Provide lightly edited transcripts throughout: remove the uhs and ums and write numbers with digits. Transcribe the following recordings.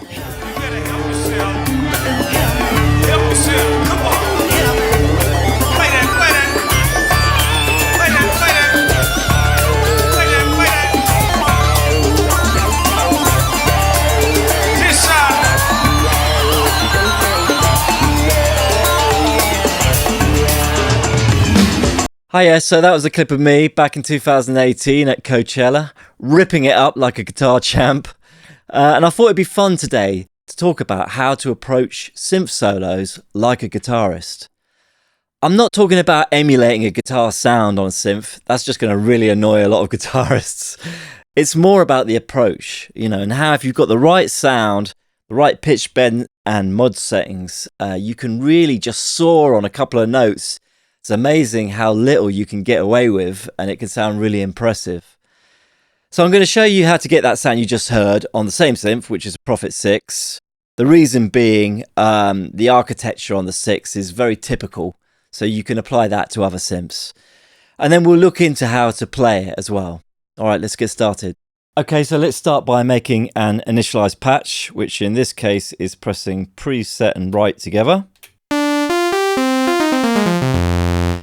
better help yourself. Help yourself. Come on. Play that, play that. Play that, play that. Play that, play that. This side. Hiya, so that was a clip of me back in 2018 at Coachella, ripping it up like a guitar champ. And I thought it'd be fun today to talk about how to approach synth solos like a guitarist. I'm not talking about emulating a guitar sound on a synth. That's just going to really annoy a lot of guitarists. It's more about the approach, and how if you've got the right sound, the right pitch bend and mod settings, you can really just soar on a couple of notes. It's amazing how little you can get away with, and it can sound really impressive. So I'm going to show you how to get that sound you just heard on the same synth, which is a Prophet 6. The reason being, the architecture on the 6 is very typical, so you can apply that to other synths. And then we'll look into how to play it as well. All right, let's get started. Okay, so let's start by making an initialized patch, which in this case is pressing preset and right together.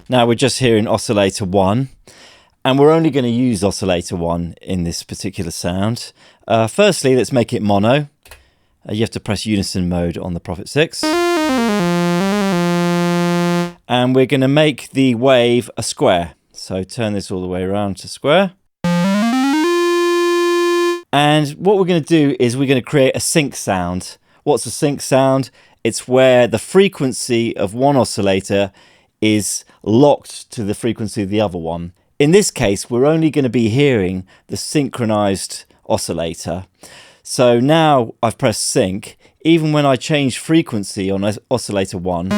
Now we're just hearing oscillator 1, and we're only going to use oscillator 1 in this particular sound. Firstly, let's make it mono. You have to press unison mode on the Prophet 6. And we're going to make the wave a square. So turn this all the way around to square. And what we're going to do is we're going to create a sync sound. What's a sync sound? It's where the frequency of one oscillator is locked to the frequency of the other one. In this case, we're only going to be hearing the synchronized oscillator. So now I've pressed sync. Even when I change frequency on oscillator 1,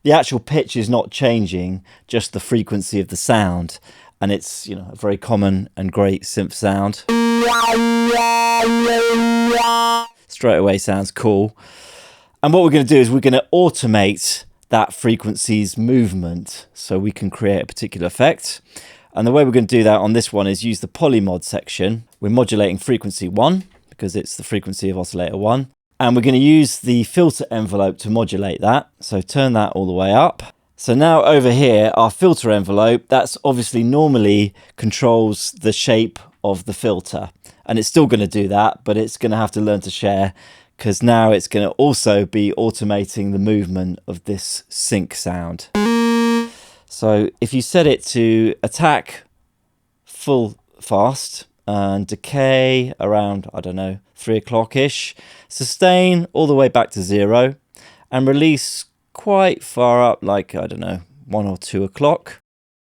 the actual pitch is not changing, just the frequency of the sound. And it's, a very common and great synth sound. Straight away sounds cool. And what we're going to do is we're going to automate that frequency's movement so we can create a particular effect. And the way we're going to do that on this one is use the polymod section. We're modulating frequency 1 because it's the frequency of oscillator 1. And we're going to use the filter envelope to modulate that. So turn that all the way up. So now over here, our filter envelope, that's obviously normally controls the shape of the filter. And it's still going to do that, but it's going to have to learn to share, because now it's going to also be automating the movement of this sync sound. So if you set it to attack full fast and decay around, 3 o'clock-ish, sustain all the way back to 0, and release quite far up, 1 or 2 o'clock.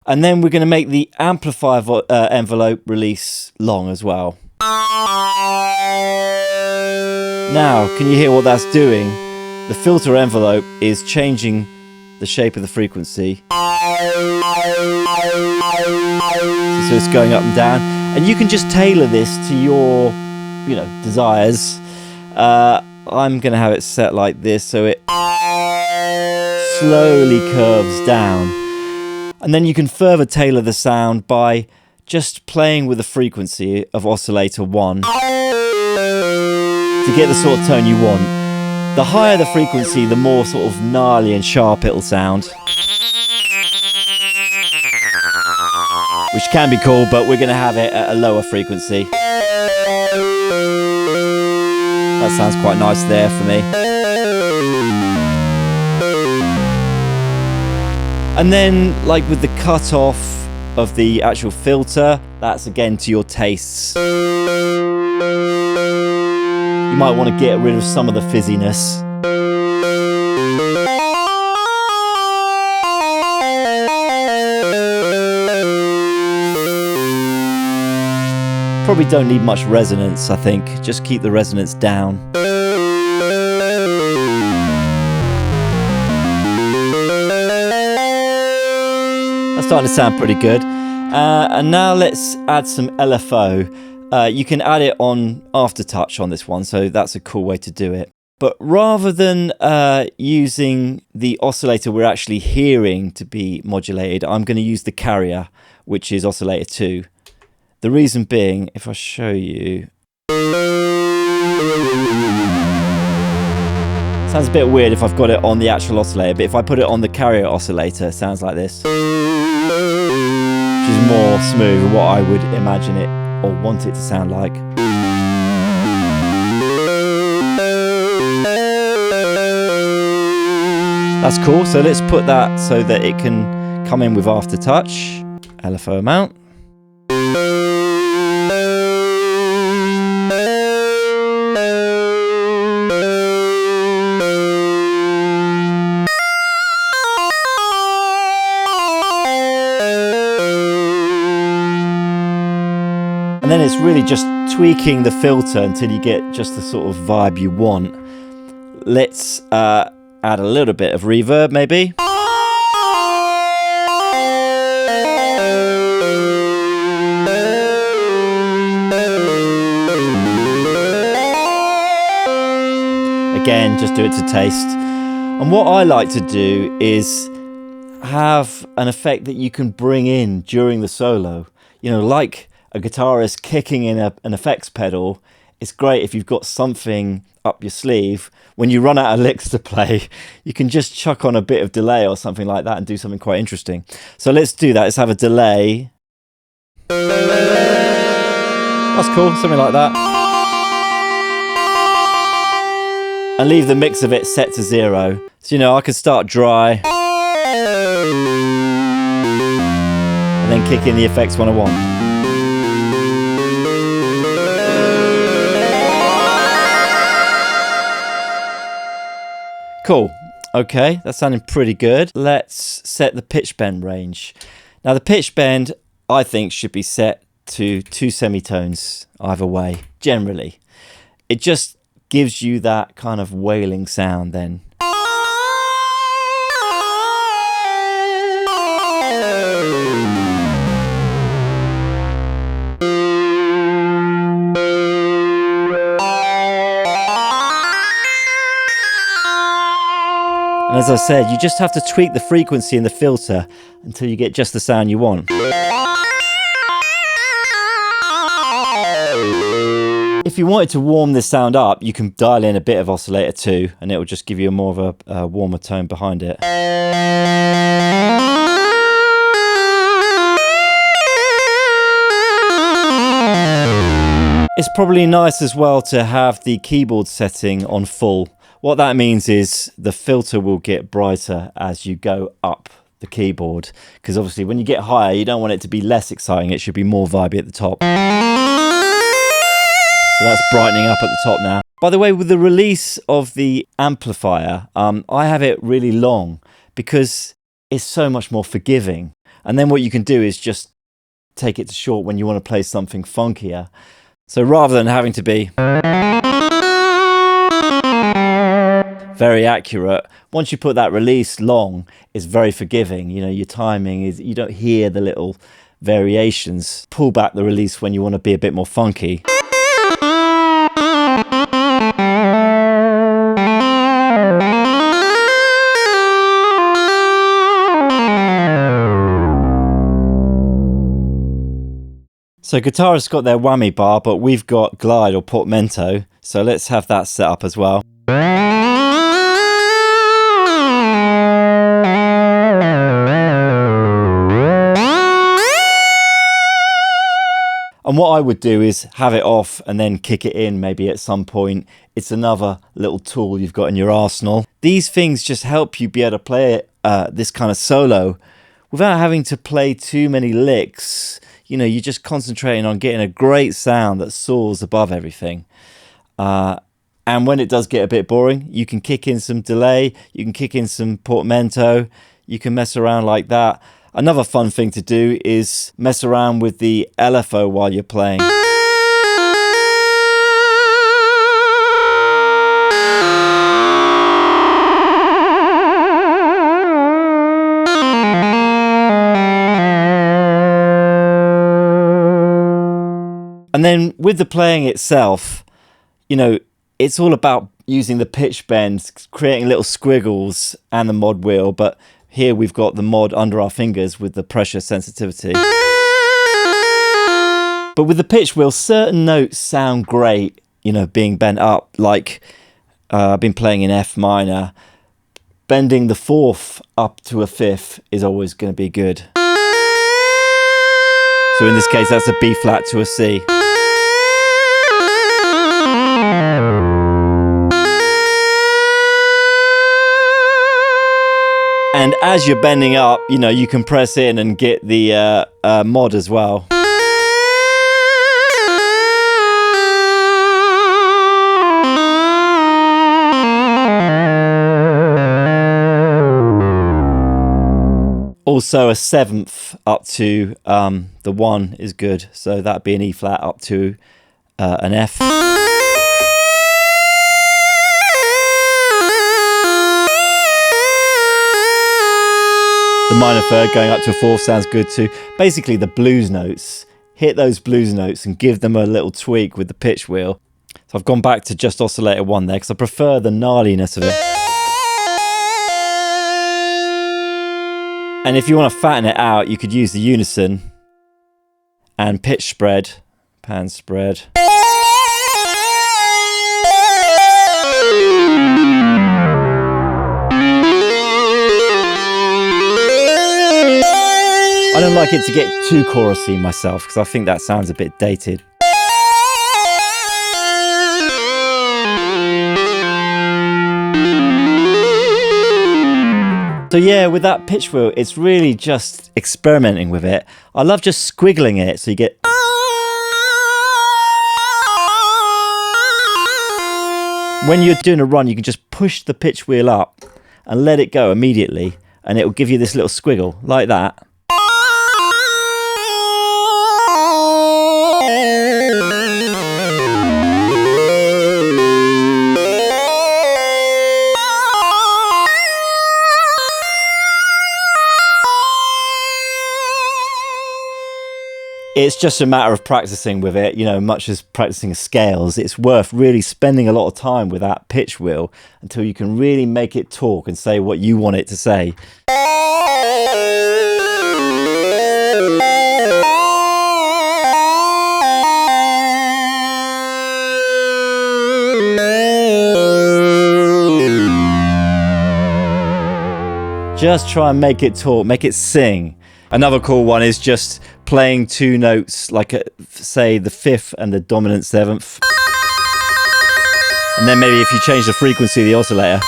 And then we're going to make the amplifier envelope release long as well. Now, can you hear what that's doing? The filter envelope is changing the shape of the frequency. So it's going up and down. And you can just tailor this to your, desires. I'm going to have it set like this so it slowly curves down. And then you can further tailor the sound by just playing with the frequency of oscillator 1. To get the sort of tone you want. The higher the frequency, the more sort of gnarly and sharp it'll sound. Which can be cool, but we're going to have it at a lower frequency. That sounds quite nice there for me. And then, like with the cutoff of the actual filter, that's again to your tastes. You might want to get rid of some of the fizziness. Probably don't need much resonance, I think. Just keep the resonance down. That's starting to sound pretty good. And now let's add some LFO. You can add it on aftertouch on this one, so that's a cool way to do it. But rather than using the oscillator we're actually hearing to be modulated, I'm going to use the carrier, which is oscillator 2. The reason being, if I show you, sounds a bit weird if I've got it on the actual oscillator, but if I put it on the carrier oscillator, it sounds like this, which is more smooth than what I would imagine it or want it to sound like. That's cool. So let's put that so that it can come in with aftertouch. LFO amount. And then it's really just tweaking the filter until you get just the sort of vibe you want. Let's add a little bit of reverb maybe. Again, just do it to taste. And what I like to do is have an effect that you can bring in during the solo. You know, like a guitarist kicking in an effects pedal. It's great if you've got something up your sleeve. When you run out of licks to play, you can just chuck on a bit of delay or something like that and do something quite interesting. So let's do that. Let's have a delay. That's cool, something like that. And leave the mix of it set to 0. So, you know, I can start dry and then kick in the effects when I want. Cool. Okay, that's sounding pretty good. Let's set the pitch bend range. Now the pitch bend, I think, should be set to 2 semitones either way, generally. It just gives you that kind of wailing sound then. And as I said, you just have to tweak the frequency in the filter until you get just the sound you want. If you wanted to warm this sound up, you can dial in a bit of oscillator too, and it will just give you more of a warmer tone behind it. It's probably nice as well to have the keyboard setting on full. What that means is the filter will get brighter as you go up the keyboard, because obviously when you get higher you don't want it to be less exciting, it should be more vibey at the top. So that's brightening up at the top now. By the way, with the release of the amplifier, I have it really long because it's so much more forgiving. And then what you can do is just take it to short when you want to play something funkier. So rather than having to be very accurate, once you put that release long, it's very forgiving. You know, your timing is, you don't hear the little variations. Pull back the release when you want to be a bit more funky. So guitarists got their whammy bar, but we've got glide or portamento. So let's have that set up as well. And what I would do is have it off and then kick it in maybe at some point. It's another little tool you've got in your arsenal. These things just help you be able to play this kind of solo without having to play too many licks. You know, you're just concentrating on getting a great sound that soars above everything. And when it does get a bit boring, you can kick in some delay, you can kick in some portamento, you can mess around like that. Another fun thing to do is mess around with the LFO while you're playing. And then with the playing itself, you know, it's all about using the pitch bends, creating little squiggles and the mod wheel, but here we've got the mod under our fingers with the pressure sensitivity. But with the pitch wheel, certain notes sound great, you know, being bent up. Like I've been playing in F minor. Bending the fourth up to a fifth is always going to be good. So in this case, that's a B flat to a C. And as you're bending up, you know, you can press in and get the mod as well. Also, a seventh up to the 1 is good. So that'd be an E flat up to an F. The minor third going up to a fourth sounds good too. Basically, the blues notes, hit those blues notes and give them a little tweak with the pitch wheel. So I've gone back to just oscillator 1 there because I prefer the gnarliness of it. And if you want to fatten it out, you could use the unison and pitch spread, pan spread. I don't like it to get too chorusy myself because I think that sounds a bit dated. So yeah, with that pitch wheel, it's really just experimenting with it. I love just squiggling it so you get... When you're doing a run, you can just push the pitch wheel up and let it go immediately, and it will give you this little squiggle like that. It's just a matter of practicing with it, you know, much as practicing scales. It's worth really spending a lot of time with that pitch wheel until you can really make it talk and say what you want it to say. Just try and make it talk, make it sing. Another cool one is just playing two notes, like say the fifth and the dominant seventh. And then maybe if you change the frequency of the oscillator.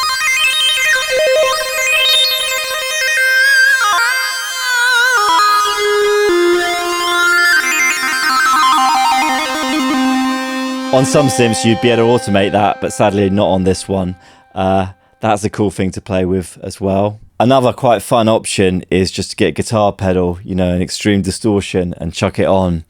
On some synths you'd be able to automate that, but sadly not on this one. That's a cool thing to play with as well. Another quite fun option is just to get a guitar pedal, you know, an extreme distortion and chuck it on.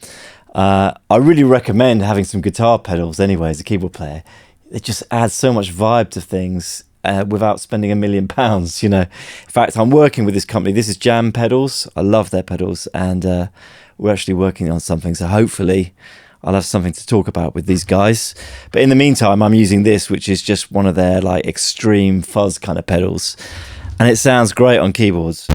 I really recommend having some guitar pedals anyway as a keyboard player. It just adds so much vibe to things without spending £1 million, you know. In fact, I'm working with this company. This is Jam Pedals. I love their pedals, and we're actually working on something. So hopefully I'll have something to talk about with these guys. But in the meantime, I'm using this, which is just one of their like extreme fuzz kind of pedals. And it sounds great on keyboards.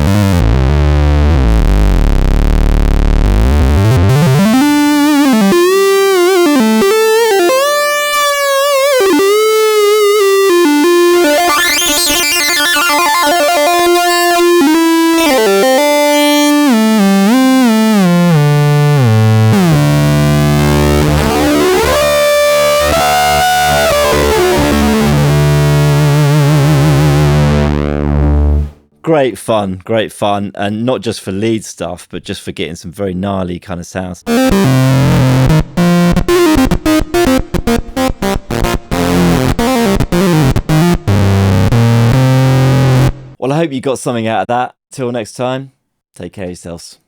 Great fun, and not just for lead stuff, but just for getting some very gnarly kind of sounds. Well, I hope you got something out of that. Till next time, take care of yourselves.